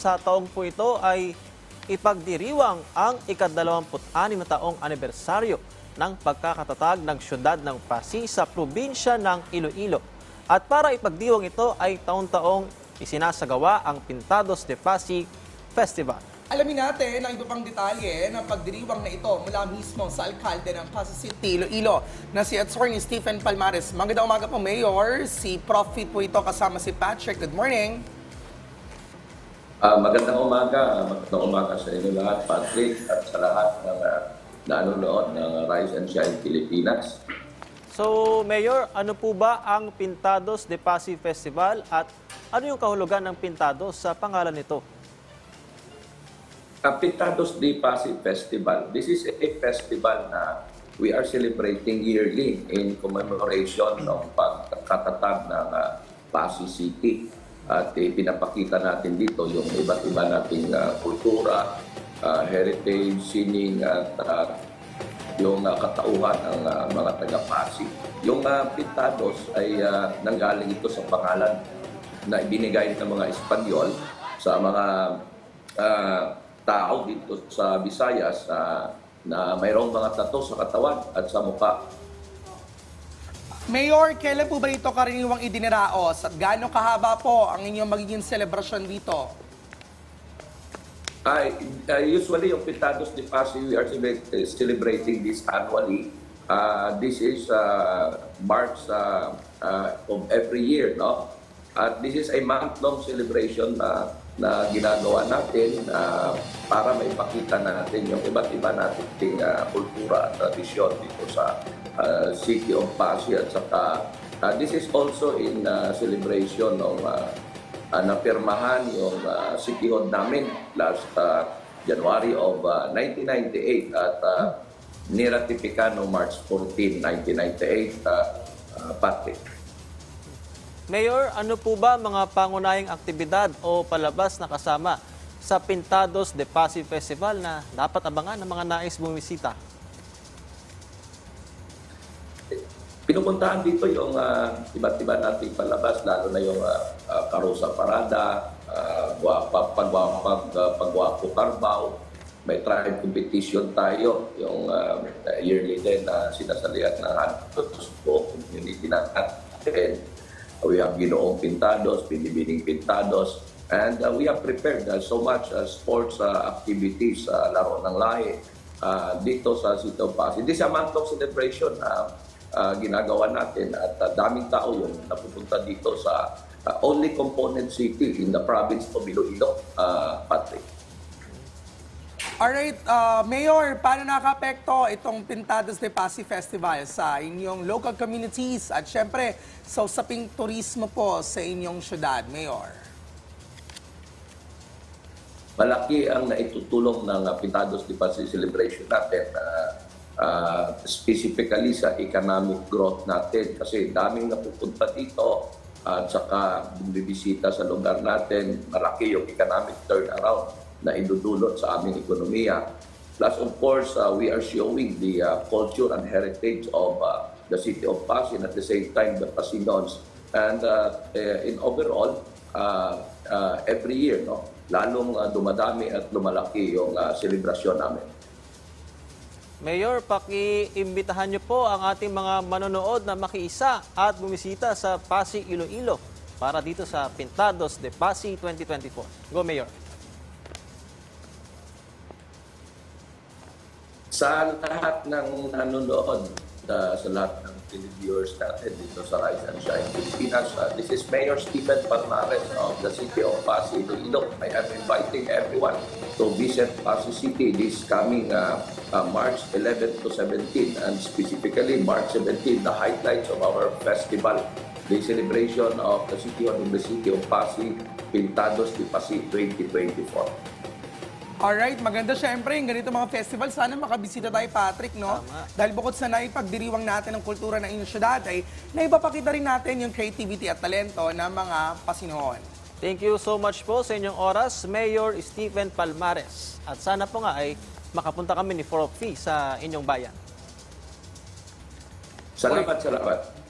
Sa taong po ito ay ipagdiriwang ang ika-26 na taong anibersaryo ng pagkakatatag ng siyudad ng Pasig sa probinsya ng Iloilo. At para ipagdiwang ito ay taon-taong isinasagawa ang Pintados de Pasig Festival. Alamin natin ang iba pang detalye ng pagdiriwang na ito mula mismo sa alkalde ng Pasig City, Iloilo na si Attorney Stephen Palmares. Magandang umaga po, Mayor. Si Prof. po ito kasama si Patrick. Good morning. Magandang umaga sa inyo lahat, Patrick, at sa lahat ng nanonood ng Rise and Shine Pilipinas. So, Mayor, ano po ba ang Pintados de Pasig Festival at ano yung kahulugan ng Pintados sa pangalan nito? Pintados de Pasig Festival, this is a festival na we are celebrating yearly in commemoration ng pagkatatag ng Pasig City. At pinapakita natin dito yung iba't iba nating kultura, heritage, sining at yung katauhan ng mga taga-Pasig. Yung Pintados ay nanggaling ito sa pangalan na ibinigay ng mga Espanyol sa mga tao dito sa Visayas na mayroong mga tattoo sa katawan at sa mukha. Mayor, kailan po ba ito karaniwang idiniraos at gaano kahaba po ang inyong magiging selebrasyon dito? Usually, yung Pintados de Pasig, we are celebrating this annually. This is March of every year, no? At this is a month-long celebration na ginagawa natin para maipakita natin yung iba't iba nating kultura at tradisyon dito sa City of Pasig. At saka this is also in celebration ng napirmahan yung City Hall namin last January of 1998 at niratipika no March 14, 1998, Patrick. Mayor, ano po ba mga pangunahing aktibidad o palabas na kasama sa Pintados de Pasig Festival na dapat abangan ng mga nais bumisita? Pinupuntahan dito yung iba't iba nating palabas, lalo na yung Karusa Parada, Pagwapo Carbaw, may tribe competition tayo, yung yearly din na sinasalihan ng Hanto community natin. We have Ginoong Pintados, Binibining Pintados, and we have prepared so much sports activities, laro ng lahi, dito sa City of Pasig. This is a month-long celebration ginagawa natin at daming tao yung napupunta dito sa only component city in the province of Iloilo, Patrick. Alright, Mayor, paano nakaka-apekto itong Pintados de Pasig Festival sa inyong local communities at syempre sa usaping turismo po sa inyong syudad, Mayor? Malaki ang naitutulong ng Pintados de Pasig celebration natin specifically sa economic growth natin kasi daming napupunta dito at saka bumibisita sa lugar natin, malaki yung economic turnaround na idudulot sa aming ekonomiya. Plus of course, we are showing the culture and heritage of the City of Pasig, at the same time the Pasigons. And in overall, every year, no, lalong dumadami at lumalaki yung selebrasyon namin. Mayor, paki-imbitahan niyo po ang ating mga manonood na makiisa at bumisita sa Pasig, Iloilo para dito sa Pintados de Pasig 2024. Go, Mayor. Sa lahat ng nanonood, sa lahat ng viewers natin dito sa Rise and Shine Pilipinas, this is Mayor Stephen Palmares of the City of Pasig, Iloilo. I am inviting everyone to visit Pasig City this coming March 11 to 17, and specifically March 17, the highlights of our festival, the celebration of the City of Pasig, Pintados de Pasig 2024. Alright, maganda syempre yung ganito mga festival. Sana makabisita tayo, Patrick, no? Tama. Dahil bukod sa naipagdiriwang natin ng kultura ng inyong syudad, ay naipapakita rin natin yung creativity at talento ng mga Pasinoon. Thank you so much po sa inyong oras, Mayor Stephen Palmares. At sana po nga ay makapunta kami ni Prof. sa inyong bayan. Salamat.